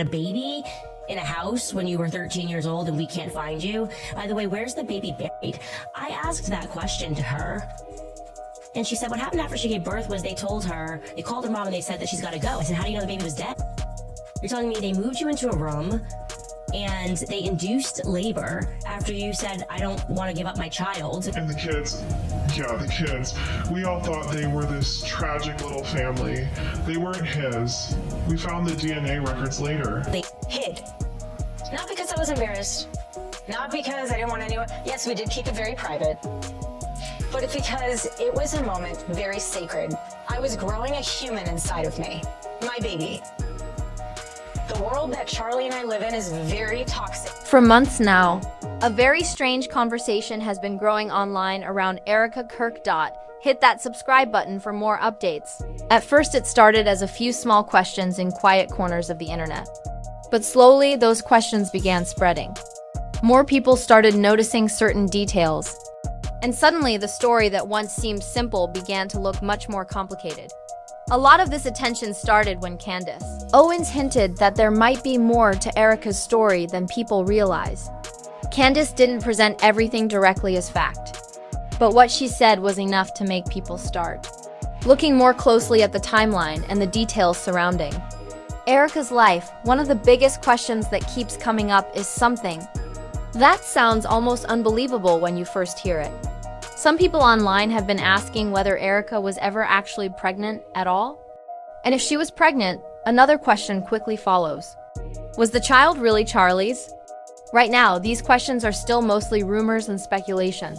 a baby in a house when you were 13 years old and we can't find you. By the way, where's the baby buried? I asked that question to her. And she said what happened after she gave birth was they called her mom and they said that she's got to go. I said, how do you know the baby was dead? You're telling me they moved you into a room and they induced labor after you said, I don't want to give up my child. And the kids, we all thought they were this tragic little family. They weren't his. We found the DNA records later. They hid. Not because I was embarrassed, not because I didn't want anyone. Yes, we did keep it very private, but it's because it was a moment very sacred. I was growing a human inside of me, my baby. The world that Charlie and I live in is very toxic. For months now, a very strange conversation has been growing online around Erika Kirk. Hit that subscribe button for more updates. At first, it started as a few small questions in quiet corners of the internet. But slowly, those questions began spreading. More people started noticing certain details. And suddenly, the story that once seemed simple began to look much more complicated. A lot of this attention started when Candace Owens hinted that there might be more to Erika's story than people realize. Candace didn't present everything directly as fact, but what she said was enough to make people start looking more closely at the timeline and the details surrounding Erika's life. One of the biggest questions that keeps coming up is something that sounds almost unbelievable when you first hear it. Some people online have been asking whether Erika was ever actually pregnant at all. And if she was pregnant, another question quickly follows. Was the child really Charlie's? Right now, these questions are still mostly rumors and speculation.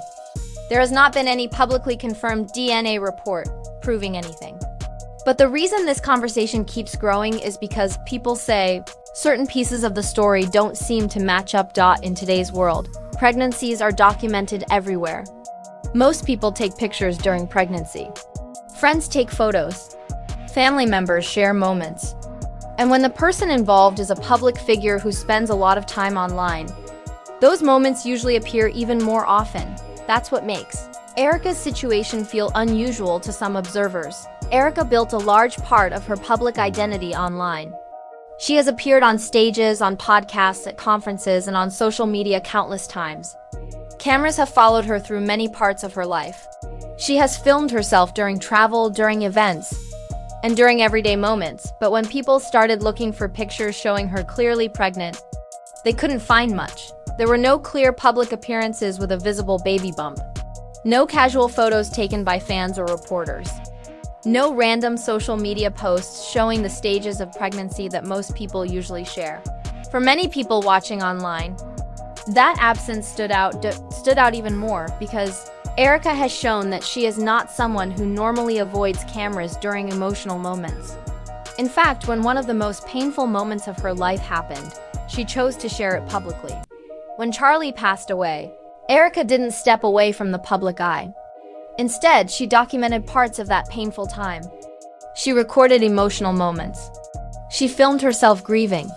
There has not been any publicly confirmed DNA report proving anything. But the reason this conversation keeps growing is because people say certain pieces of the story don't seem to match up. In today's world, pregnancies are documented everywhere. Most people take pictures during pregnancy. Friends take photos. Family members share moments. And when the person involved is a public figure who spends a lot of time online, those moments usually appear even more often. That's what makes Erika's situation feel unusual to some observers. Erika built a large part of her public identity online. She has appeared on stages, on podcasts, at conferences, and on social media countless times. Cameras have followed her through many parts of her life. She has filmed herself during travel, during events, and during everyday moments. But when people started looking for pictures showing her clearly pregnant, they couldn't find much. There were no clear public appearances with a visible baby bump. No casual photos taken by fans or reporters. No random social media posts showing the stages of pregnancy that most people usually share. For many people watching online, that absence stood out even more because Erika has shown that she is not someone who normally avoids cameras during emotional moments. In fact, when one of the most painful moments of her life happened, she chose to share it publicly. When Charlie passed away, Erika didn't step away from the public eye. Instead, she documented parts of that painful time. She recorded emotional moments. She filmed herself grieving.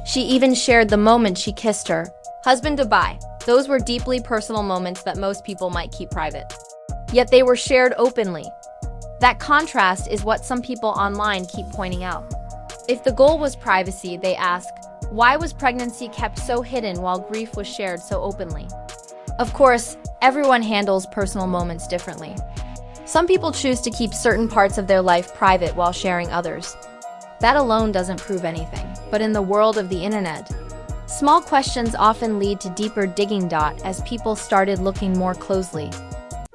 She even shared the moment she kissed her husband goodbye. Those were deeply personal moments that most people might keep private. Yet they were shared openly. That contrast is what some people online keep pointing out. If the goal was privacy, they ask, why was pregnancy kept so hidden while grief was shared so openly? Of course, everyone handles personal moments differently. Some people choose to keep certain parts of their life private while sharing others. That alone doesn't prove anything. But in the world of the internet, small questions often lead to deeper digging. As people started looking more closely,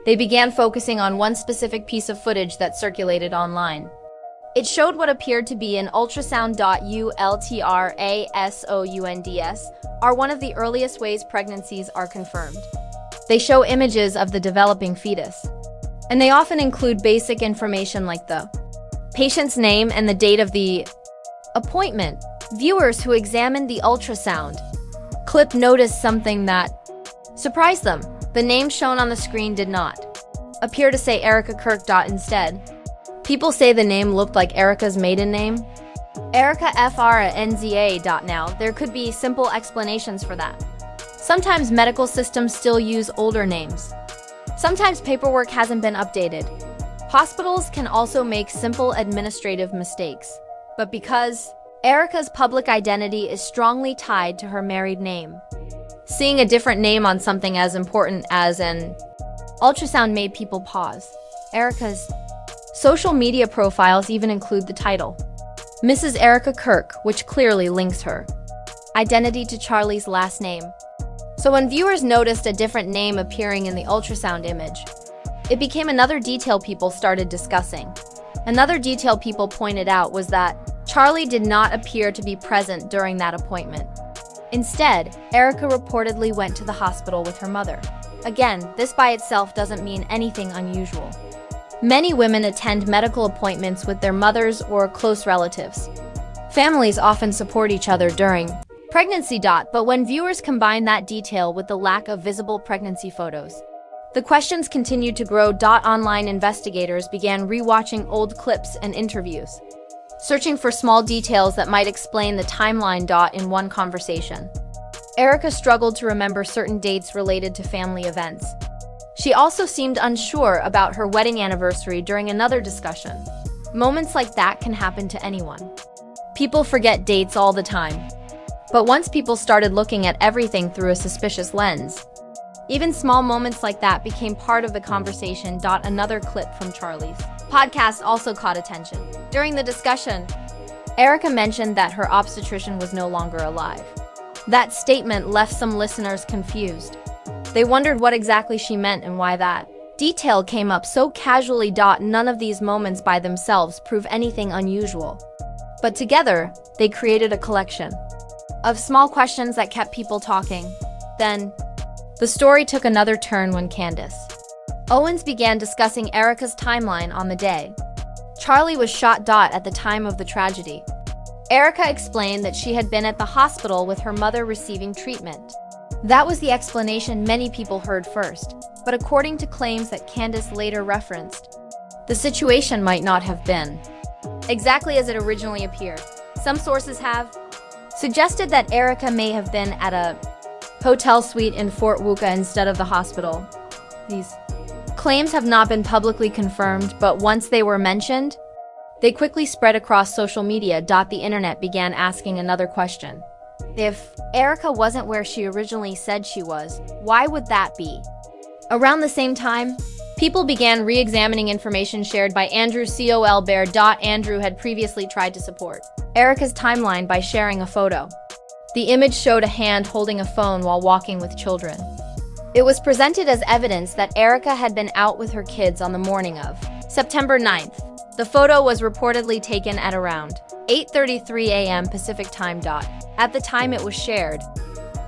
they began focusing on one specific piece of footage that circulated online. It showed what appeared to be an ultrasound. Ultrasounds are one of the earliest ways pregnancies are confirmed. They show images of the developing fetus, and they often include basic information like the patient's name and the date of the appointment. Viewers who examined the ultrasound clip noticed something that surprised them. The name shown on the screen did not appear to say Erika Kirk. Instead, people say the name looked like Erika's maiden name, Erika Frnza. Now, there could be simple explanations for that. Sometimes medical systems still use older names. Sometimes paperwork hasn't been updated. Hospitals can also make simple administrative mistakes. But because Erika's public identity is strongly tied to her married name. Seeing a different name on something as important as an ultrasound made people pause. Erika's social media profiles even include the title, Mrs. Erika Kirk, which clearly links her identity to Charlie's last name. So when viewers noticed a different name appearing in the ultrasound image, it became another detail people started discussing. Another detail people pointed out was that Charlie did not appear to be present during that appointment. Instead, Erika reportedly went to the hospital with her mother. Again, this by itself doesn't mean anything unusual. Many women attend medical appointments with their mothers or close relatives. Families often support each other during pregnancy. But when viewers combine that detail with the lack of visible pregnancy photos, the questions continued to grow. Online investigators began rewatching old clips and interviews, searching for small details that might explain the timeline. In one conversation, Erika struggled to remember certain dates related to family events. She also seemed unsure about her wedding anniversary during another discussion. Moments like that can happen to anyone. People forget dates all the time. But once people started looking at everything through a suspicious lens, even small moments like that became part of the conversation. Another clip from Charlie's podcast also caught attention. During the discussion, Erika mentioned that her obstetrician was no longer alive. That statement left some listeners confused. They wondered what exactly she meant and why that detail came up so casually. None of these moments by themselves prove anything unusual, but together, they created a collection of small questions that kept people talking. Then, the story took another turn when Candace Owens began discussing Erika's timeline on the day Charlie was shot. At the time of the tragedy, Erika explained that she had been at the hospital with her mother receiving treatment. That was the explanation many people heard first, but according to claims that Candace later referenced, the situation might not have been exactly as it originally appeared. Some sources have suggested that Erika may have been at a hotel suite in Fort Wuka instead of the hospital. These claims have not been publicly confirmed, but once they were mentioned, they quickly spread across social media. The internet began asking another question. If Erika wasn't where she originally said she was, why would that be? Around the same time, people began re-examining information shared by Andrew Colbert. Andrew had previously tried to support Erika's timeline by sharing a photo. The image showed a hand holding a phone while walking with children. It was presented as evidence that Erika had been out with her kids on the morning of September 9th. The photo was reportedly taken at around 8:33 a.m. Pacific Time. At the time it was shared,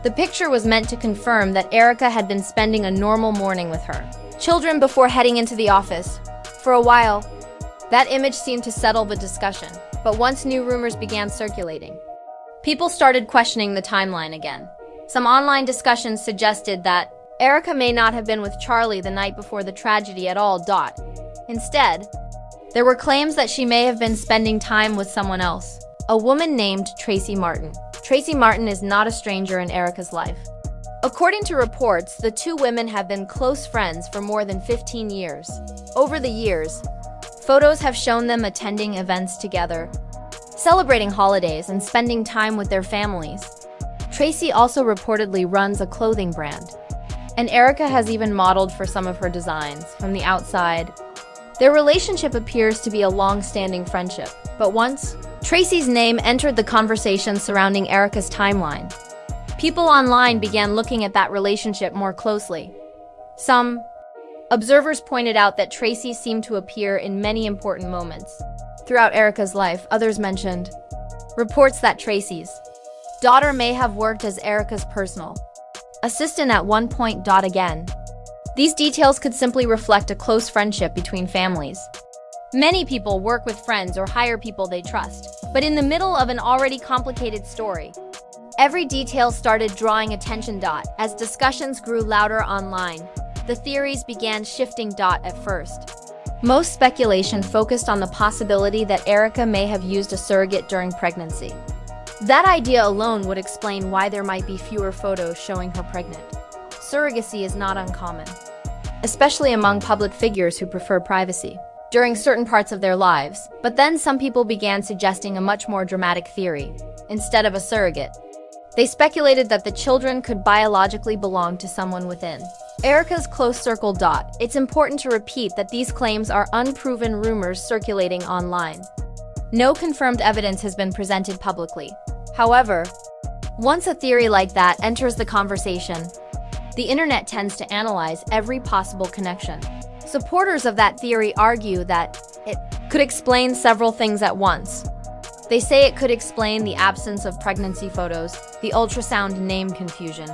the picture was meant to confirm that Erika had been spending a normal morning with her children before heading into the office. For a while, that image seemed to settle the discussion, but once new rumors began circulating, people started questioning the timeline again. Some online discussions suggested that Erika may not have been with Charlie the night before the tragedy at all. Instead, there were claims that she may have been spending time with someone else, a woman named Tracy Martin. Tracy Martin is not a stranger in Erika's life. According to reports, the two women have been close friends for more than 15 years. Over the years, photos have shown them attending events together, celebrating holidays, and spending time with their families. Tracy also reportedly runs a clothing brand, and Erika has even modeled for some of her designs. From the outside, their relationship appears to be a long-standing friendship. But once Tracy's name entered the conversation surrounding Erika's timeline, people online began looking at that relationship more closely. Some observers pointed out that Tracy seemed to appear in many important moments throughout Erika's life. Others mentioned reports that Tracy's daughter may have worked as Erika's personal assistant at one point. Again, these details could simply reflect a close friendship between families. Many people work with friends or hire people they trust, but in the middle of an already complicated story, every detail started drawing attention. As discussions grew louder online, the theories began shifting. At first, most speculation focused on the possibility that Erika may have used a surrogate during pregnancy. That idea alone would explain why there might be fewer photos showing her pregnant. Surrogacy is not uncommon, especially among public figures who prefer privacy. during certain parts of their lives. But then some people began suggesting a much more dramatic theory. Instead of a surrogate, they speculated that the children could biologically belong to someone within Erika's close circle. It's important to repeat that these claims are unproven rumors circulating online. No confirmed evidence has been presented publicly. However, once a theory like that enters the conversation, the internet tends to analyze every possible connection. Supporters of that theory argue that it could explain several things at once. They say it could explain the absence of pregnancy photos, the ultrasound name confusion,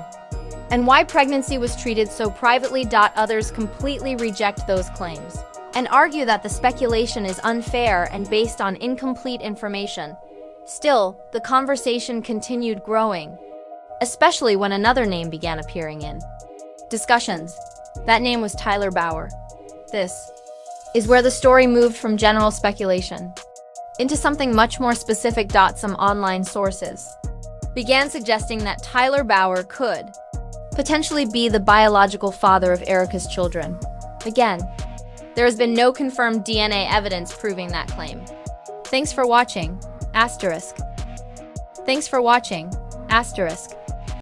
and why pregnancy was treated so privately. Others completely reject those claims and argue that the speculation is unfair and based on incomplete information. Still, the conversation continued growing, especially when another name began appearing in discussions. That name was Tyler Bauer. This is where the story moved from general speculation into something much more specific. Some online sources began suggesting that Tyler Bauer could potentially be the biological father of Erika's children. Again, there has been no confirmed DNA evidence proving that claim. Thanks for watching. Thanks for watching.